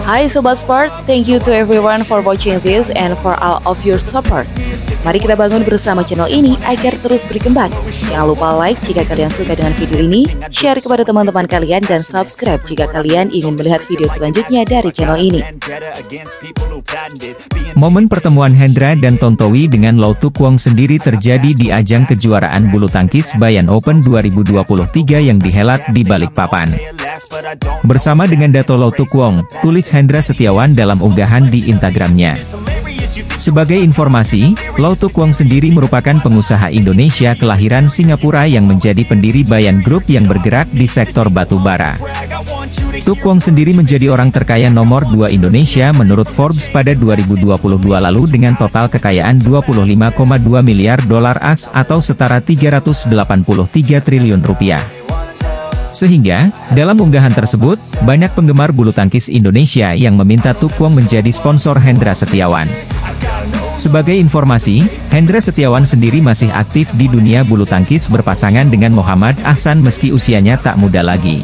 Hai Sobat Sport, thank you to everyone for watching this and for all of your support. Mari kita bangun bersama channel ini agar terus berkembang. Jangan lupa like jika kalian suka dengan video ini, share kepada teman-teman kalian, dan subscribe jika kalian ingin melihat video selanjutnya dari channel ini. Momen pertemuan Hendra dan Tontowi dengan Lau Tuk Wong sendiri terjadi di ajang kejuaraan bulu tangkis Bayan Open 2023 yang dihelat di Balikpapan. Bersama dengan Dato Lau Tuk Wong, tulis Hendra Setiawan dalam unggahan di Instagramnya. Sebagai informasi, Lau Tuk Wong sendiri merupakan pengusaha Indonesia kelahiran Singapura yang menjadi pendiri Bayan Group yang bergerak di sektor batu bara. Tuk Wong sendiri menjadi orang terkaya nomor 2 Indonesia menurut Forbes pada 2022 lalu dengan total kekayaan 25,2 miliar dolar AS atau setara 383 triliun rupiah. Sehingga, dalam unggahan tersebut, banyak penggemar bulu tangkis Indonesia yang meminta Tuk Wong menjadi sponsor Hendra Setiawan. Sebagai informasi, Hendra Setiawan sendiri masih aktif di dunia bulu tangkis berpasangan dengan Muhammad Ahsan meski usianya tak muda lagi.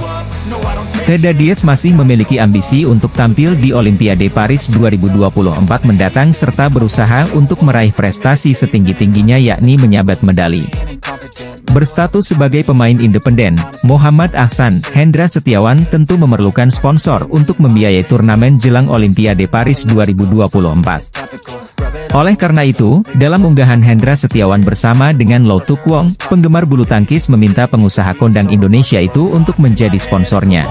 Teda Diaz masih memiliki ambisi untuk tampil di Olimpiade Paris 2024 mendatang serta berusaha untuk meraih prestasi setinggi-tingginya yakni menyabat medali. Berstatus sebagai pemain independen, Muhammad Ahsan, Hendra Setiawan tentu memerlukan sponsor untuk membiayai turnamen jelang Olimpiade Paris 2024. Oleh karena itu, dalam unggahan Hendra Setiawan bersama dengan Lau Tuk Wong, penggemar bulu tangkis meminta pengusaha kondang Indonesia itu untuk menjadi sponsornya.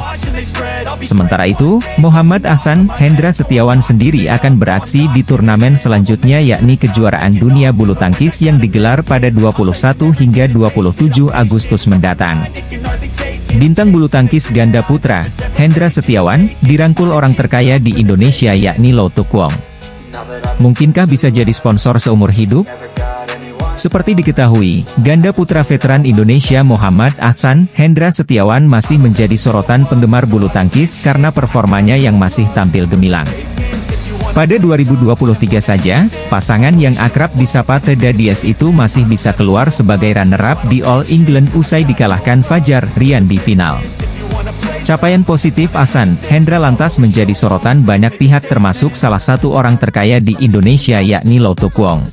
Sementara itu, Muhammad Ahsan, Hendra Setiawan sendiri akan beraksi di turnamen selanjutnya yakni kejuaraan dunia bulu tangkis yang digelar pada 21 hingga 27 Agustus mendatang. Bintang bulu tangkis ganda putra, Hendra Setiawan, dirangkul orang terkaya di Indonesia yakni Lau Tuk Wong. Mungkinkah bisa jadi sponsor seumur hidup? Seperti diketahui, ganda putra veteran Indonesia Muhammad Ahsan, Hendra Setiawan masih menjadi sorotan penggemar bulu tangkis karena performanya yang masih tampil gemilang. Pada 2023 saja, pasangan yang akrab disapa Teda Diaz itu masih bisa keluar sebagai runner-up di All England usai dikalahkan Fajar Rian di final. Capaian positif Ahsan, Hendra lantas menjadi sorotan banyak pihak termasuk salah satu orang terkaya di Indonesia yakni Lau Tuk Wong.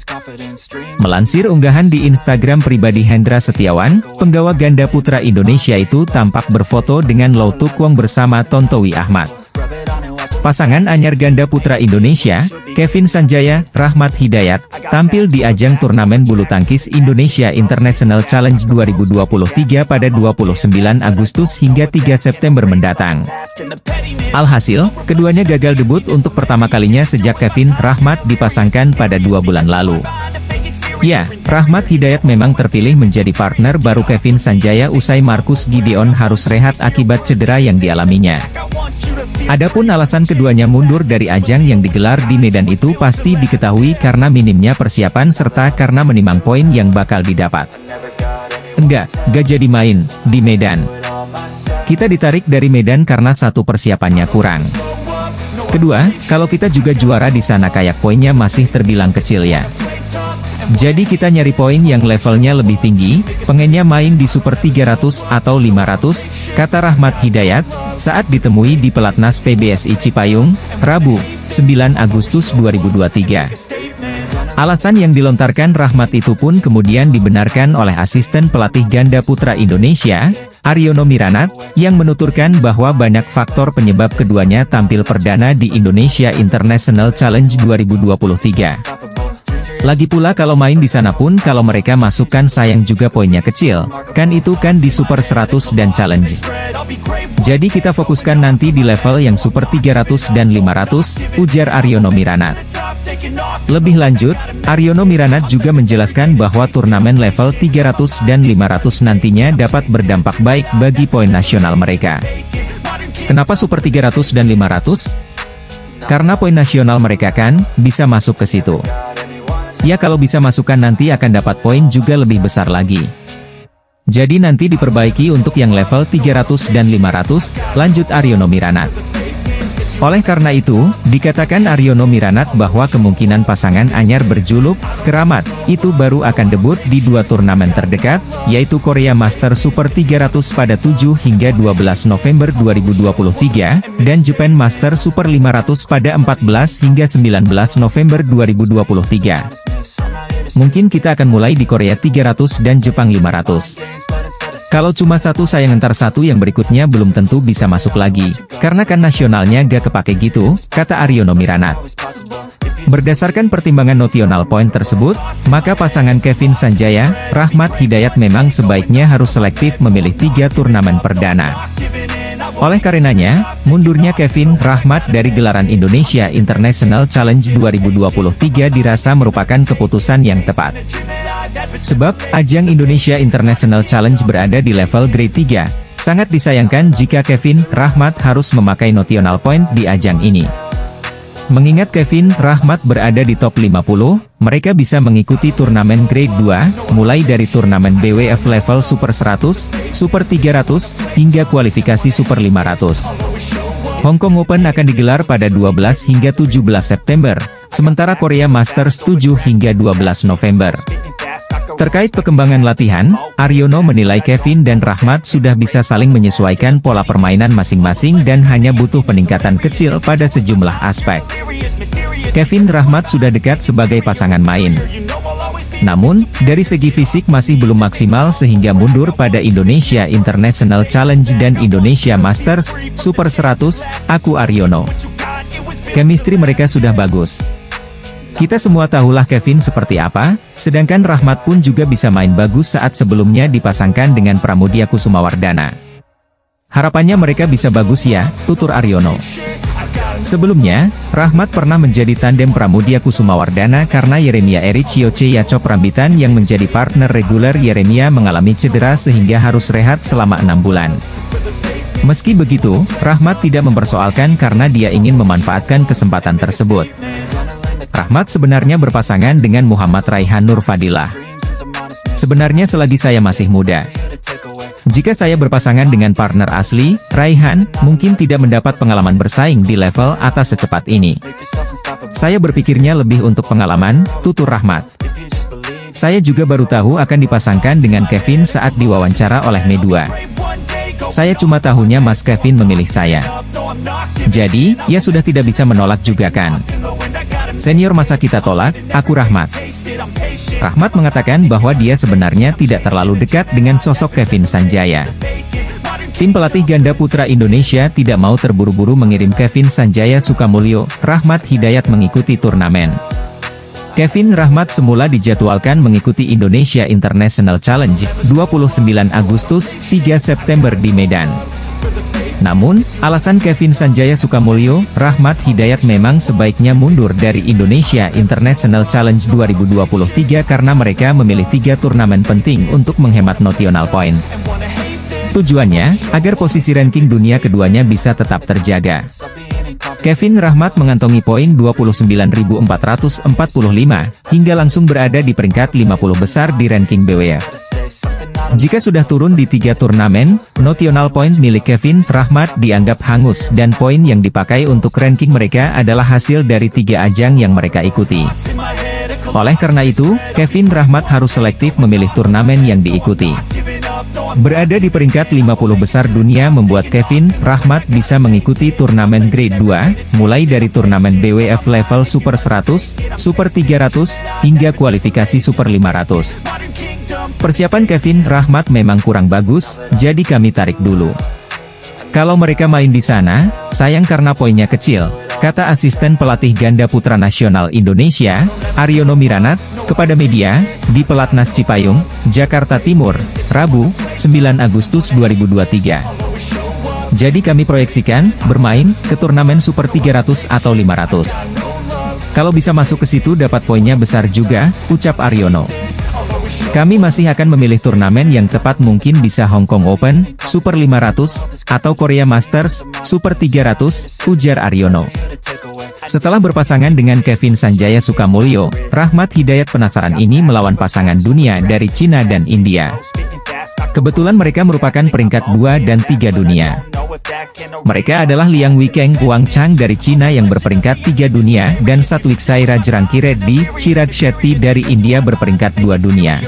Melansir unggahan di Instagram pribadi Hendra Setiawan, penggawa ganda putra Indonesia itu tampak berfoto dengan Lau Tuk Wong bersama Tontowi Ahmad. Pasangan anyar ganda putra Indonesia, Kevin Sanjaya, Rahmat Hidayat, tampil di ajang turnamen bulu tangkis Indonesia International Challenge 2023 pada 29 Agustus hingga 3 September mendatang. Alhasil, keduanya gagal debut untuk pertama kalinya sejak Kevin Rahmat dipasangkan pada 2 bulan lalu. Ya, Rahmat Hidayat memang terpilih menjadi partner baru Kevin Sanjaya usai Marcus Gideon harus rehat akibat cedera yang dialaminya. Adapun alasan keduanya mundur dari ajang yang digelar di Medan itu pasti diketahui karena minimnya persiapan serta karena menimang poin yang bakal didapat. Enggak jadi main di Medan. Kita ditarik dari Medan karena satu persiapannya kurang. Kedua, kalau kita juga juara di sana kayak poinnya masih terbilang kecil ya. Jadi kita nyari poin yang levelnya lebih tinggi, pengennya main di Super 300 atau 500, kata Rahmat Hidayat, saat ditemui di Pelatnas PBSI Cipayung, Rabu, 9 Agustus 2023. Alasan yang dilontarkan Rahmat itu pun kemudian dibenarkan oleh asisten pelatih ganda putra Indonesia, Aryono Miranat, yang menuturkan bahwa banyak faktor penyebab keduanya tampil perdana di Indonesia International Challenge 2023. Lagi pula kalau main di sana pun kalau mereka masukkan sayang juga poinnya kecil, kan itu kan di Super 100 dan Challenge. Jadi kita fokuskan nanti di level yang Super 300 dan 500, ujar Aryono Miranat. Lebih lanjut, Aryono Miranat juga menjelaskan bahwa turnamen level 300 dan 500 nantinya dapat berdampak baik bagi poin nasional mereka. Kenapa Super 300 dan 500? Karena poin nasional mereka kan bisa masuk ke situ. Ya kalau bisa masukkan nanti akan dapat poin juga lebih besar lagi. Jadi nanti diperbaiki untuk yang level 300 dan 500, lanjut Aryono Miranat. Oleh karena itu, dikatakan Aryono Miranat bahwa kemungkinan pasangan anyar berjuluk Keramat itu baru akan debut di 2 turnamen terdekat, yaitu Korea Master Super 300 pada 7 hingga 12 November 2023, dan Japan Master Super 500 pada 14 hingga 19 November 2023. Mungkin kita akan mulai di Korea 300 dan Jepang 500. Kalau cuma satu sayang ntar satu yang berikutnya belum tentu bisa masuk lagi, karena kan nasionalnya gak kepake gitu, kata Aryono Miranat. Berdasarkan pertimbangan notional point tersebut, maka pasangan Kevin Sanjaya, Rahmat Hidayat memang sebaiknya harus selektif memilih 3 turnamen perdana. Oleh karenanya, mundurnya Kevin Rahmat dari gelaran Indonesia International Challenge 2023 dirasa merupakan keputusan yang tepat. Sebab, ajang Indonesia International Challenge berada di level grade 3. Sangat disayangkan jika Kevin Rahmat harus memakai notional point di ajang ini. Mengingat Kevin Rahmat berada di top 50, mereka bisa mengikuti turnamen grade 2, mulai dari turnamen BWF level Super 100, Super 300, hingga kualifikasi Super 500. Hong Kong Open akan digelar pada 12 hingga 17 September, sementara Korea Masters 7 hingga 12 November. Terkait perkembangan latihan, Aryono menilai Kevin dan Rahmat sudah bisa saling menyesuaikan pola permainan masing-masing dan hanya butuh peningkatan kecil pada sejumlah aspek. Kevin Rahmat sudah dekat sebagai pasangan main. Namun, dari segi fisik masih belum maksimal sehingga mundur pada Indonesia International Challenge dan Indonesia Masters Super 100, aku Aryono. Chemistry mereka sudah bagus. Kita semua tahulah Kevin seperti apa, sedangkan Rahmat pun juga bisa main bagus saat sebelumnya dipasangkan dengan Pramudia Kusumawardana. Harapannya mereka bisa bagus ya, tutur Aryono. Sebelumnya, Rahmat pernah menjadi tandem Pramudia Kusumawardana karena Yeremia Erich Yoce Yacop Rambitan yang menjadi partner reguler Yeremia mengalami cedera sehingga harus rehat selama 6 bulan. Meski begitu, Rahmat tidak mempersoalkan karena dia ingin memanfaatkan kesempatan tersebut. Rahmat sebenarnya berpasangan dengan Muhammad Raihan Nur Fadilah. Sebenarnya selagi saya masih muda, jika saya berpasangan dengan partner asli, Raihan, mungkin tidak mendapat pengalaman bersaing di level atas secepat ini. Saya berpikirnya lebih untuk pengalaman, tutur Rahmat. Saya juga baru tahu akan dipasangkan dengan Kevin saat diwawancara oleh Media. Saya cuma tahunya Mas Kevin memilih saya. Jadi, ya sudah tidak bisa menolak juga kan. Senior masa kita tolak, aku Rahmat. Rahmat mengatakan bahwa dia sebenarnya tidak terlalu dekat dengan sosok Kevin Sanjaya. Tim pelatih ganda putra Indonesia tidak mau terburu-buru mengirim Kevin Sanjaya Sukamulyo, Rahmat Hidayat mengikuti turnamen. Kevin Rahmat semula dijadwalkan mengikuti Indonesia International Challenge, 29 Agustus, 3 September di Medan. Namun, alasan Kevin Sanjaya Sukamulyo, Rahmat Hidayat memang sebaiknya mundur dari Indonesia International Challenge 2023 karena mereka memilih 3 turnamen penting untuk menghemat notional point. Tujuannya, agar posisi ranking dunia keduanya bisa tetap terjaga. Kevin Rahmat mengantongi poin 29.445, hingga langsung berada di peringkat 50 besar di ranking BWF. Jika sudah turun di 3 turnamen, notional point milik Kevin Rahmat dianggap hangus dan poin yang dipakai untuk ranking mereka adalah hasil dari 3 ajang yang mereka ikuti. Oleh karena itu, Kevin Rahmat harus selektif memilih turnamen yang diikuti. Berada di peringkat 50 besar dunia membuat Kevin Rahmat bisa mengikuti turnamen grade 2, mulai dari turnamen BWF level Super 100, Super 300, hingga kualifikasi Super 500. Persiapan Kevin Rahmat memang kurang bagus, jadi kami tarik dulu. Kalau mereka main di sana, sayang karena poinnya kecil, kata asisten pelatih ganda putra nasional Indonesia, Aryono Miranat, kepada media, di Pelatnas Cipayung, Jakarta Timur, Rabu, 9 Agustus 2023. Jadi kami proyeksikan, bermain, ke turnamen Super 300 atau 500. Kalau bisa masuk ke situ dapat poinnya besar juga, ucap Aryono. Kami masih akan memilih turnamen yang tepat mungkin bisa Hong Kong Open, Super 500, atau Korea Masters, Super 300, ujar Aryono. Setelah berpasangan dengan Kevin Sanjaya Sukamulyo, Rahmat Hidayat penasaran ini melawan pasangan dunia dari Cina dan India. Kebetulan mereka merupakan peringkat 2 dan 3 dunia. Mereka adalah Liang Weikeng Wang Chang dari Cina yang berperingkat 3 dunia dan Sattwik Sairaj Rankireddy Chirag Shetty dari India berperingkat 2 dunia.